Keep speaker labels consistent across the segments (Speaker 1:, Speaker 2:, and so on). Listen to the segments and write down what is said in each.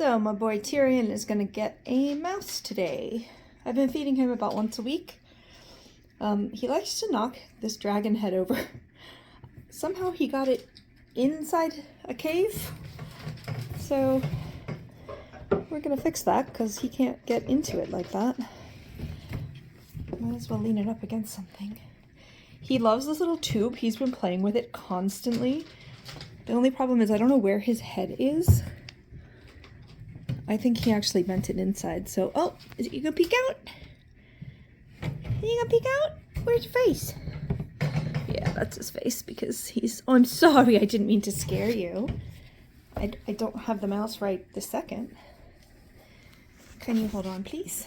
Speaker 1: So my boy Tyrion is gonna get a mouse today. I've been feeding him about once a week. He likes to knock this dragon head over. Somehow he got it inside a cave. So we're gonna fix that because he can't get into it like that. Might as well lean it up against something. He loves this little tube. He's been playing with it constantly. The only problem is I don't know where his head is. I think he actually meant it inside. So, oh, is it, you gonna peek out? You gonna peek out? Where's your face? Yeah, that's his face because he's, oh, I'm sorry. I didn't mean to scare you. I don't have the mouse right this second. Can you hold on, please?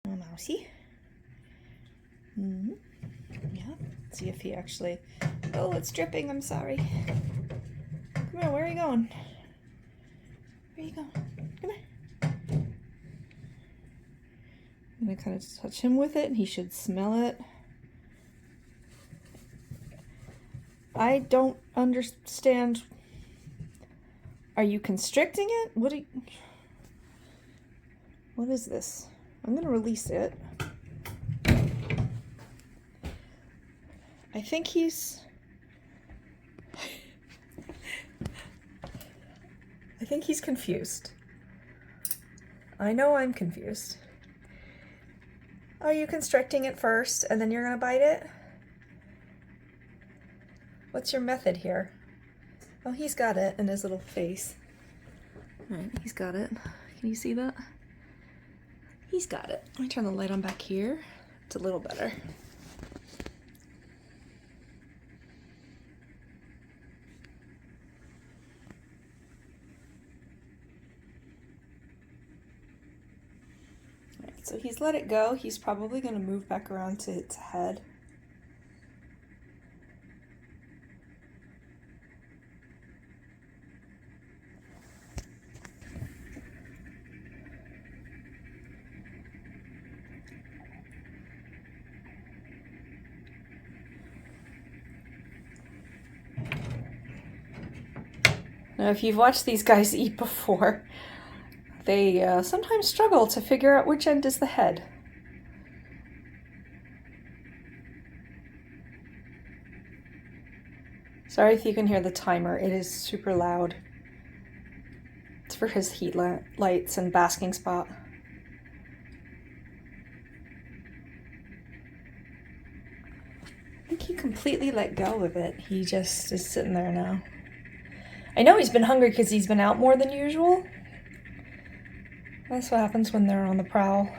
Speaker 1: Oh, mousey. Yeah, see if he actually, oh, it's dripping, I'm sorry. Come here, where are you going? Where are you going? Come here. I'm gonna kind of touch him with it and he should smell it. I don't understand. Are you constricting it? What is this? I'm gonna release it. I think he's confused. I know I'm confused. Are you constricting it first and then you're gonna bite it? What's your method here? Oh, he's got it in his little face. All right, he's got it. Can you see that? He's got it. Let me turn the light on back here. It's a little better. All right, so he's let it go. He's probably going to move back around to its head. Now, if you've watched these guys eat before, they sometimes struggle to figure out which end is the head. Sorry if you can hear the timer, it is super loud. It's for his heat lights and basking spot. I think he completely let go of it. He just is sitting there now. I know he's been hungry because he's been out more than usual. That's what happens when they're on the prowl.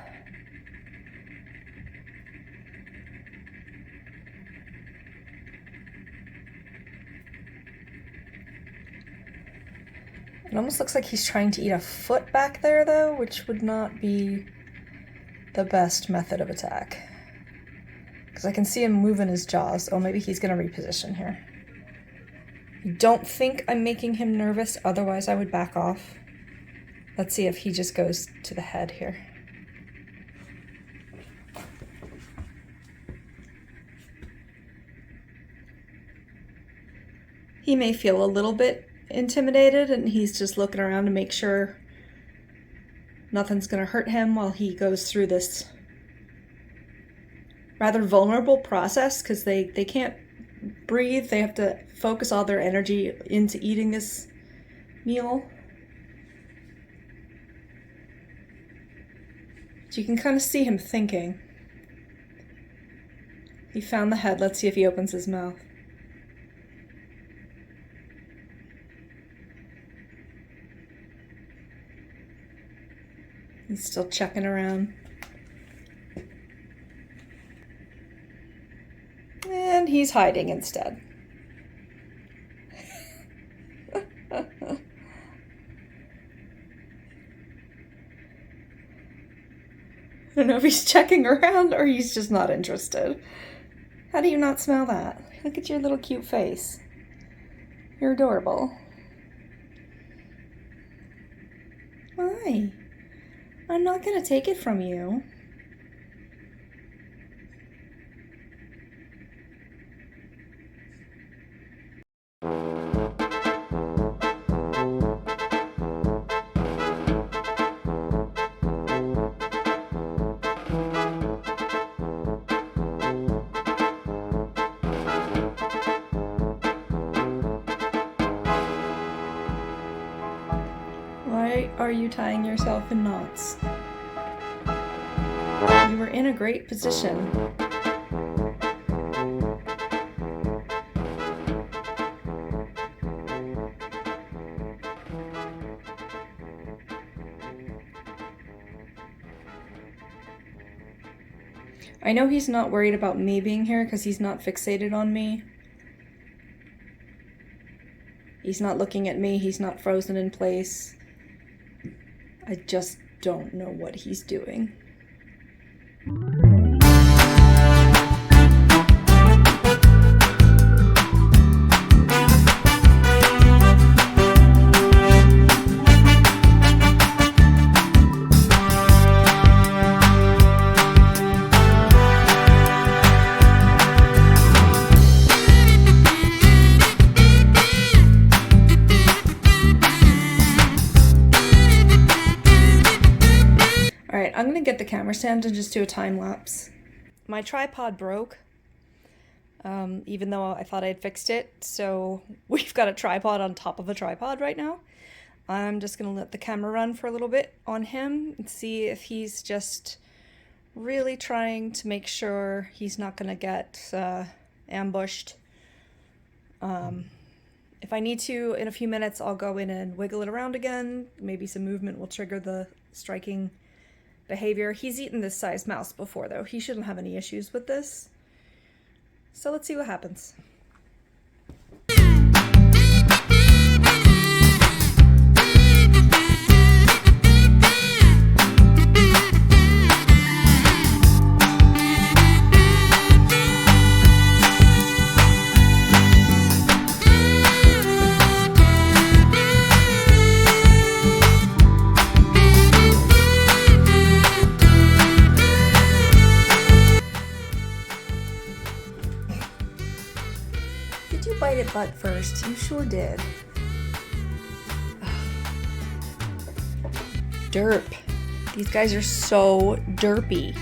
Speaker 1: It almost looks like he's trying to eat a foot back there though, which would not be the best method of attack. Because I can see him moving his jaws. Oh, maybe he's gonna reposition here. I don't think I'm making him nervous, otherwise I would back off. Let's see if he just goes to the head here. He may feel a little bit intimidated and he's just looking around to make sure nothing's gonna hurt him while he goes through this rather vulnerable process because they can't breathe. They have to focus all their energy into eating this meal. But you can kind of see him thinking. He found the head. Let's see if he opens his mouth. He's still checking around. And he's hiding instead. I don't know if he's checking around or he's just not interested. How do you not smell that? Look at your little cute face. You're adorable. Why? I'm not gonna take it from you. Why are you tying yourself in knots? You were in a great position. I know he's not worried about me being here because he's not fixated on me. He's not looking at me, he's not frozen in place. I just don't know what he's doing. Alright, I'm gonna get the camera stand and just do a time lapse. My tripod broke, even though I thought I had fixed it, so we've got a tripod on top of a tripod right now. I'm just gonna let the camera run for a little bit on him and see if he's just really trying to make sure he's not gonna get ambushed. If I need to, in a few minutes, I'll go in and wiggle it around again. Maybe some movement will trigger the striking behavior. He's eaten this size mouse before, though. He shouldn't have any issues with this. So let's see what happens. Did you bite it butt first? You sure did. Derp. These guys are so derpy.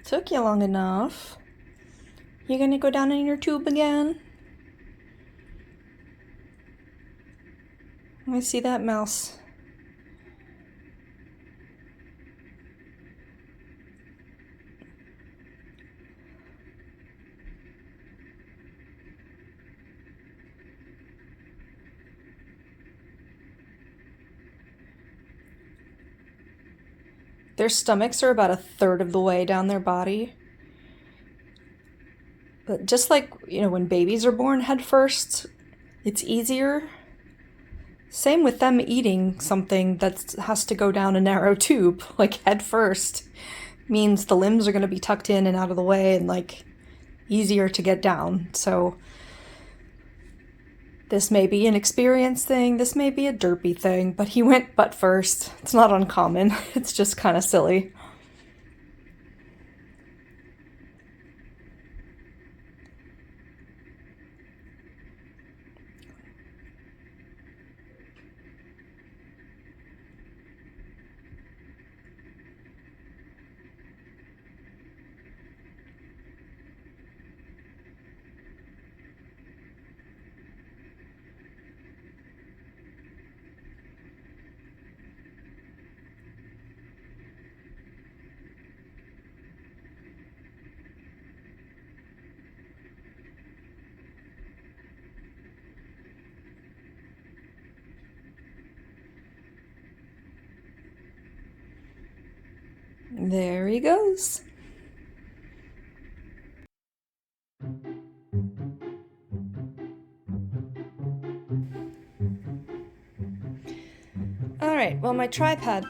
Speaker 1: Took you long enough. You gonna go down in your tube again? I see that mouse. Their stomachs are about a third of the way down their body. But just like, when babies are born head first, it's easier. Same with them eating something that has to go down a narrow tube, like head first, means the limbs are going to be tucked in and out of the way and like easier to get down. So this may be an experience thing, this may be a derpy thing, but he went butt first. It's not uncommon. It's just kind of silly. There he goes. Alright, well my tripod.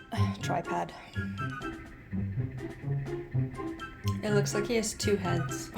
Speaker 1: It looks like he has two heads.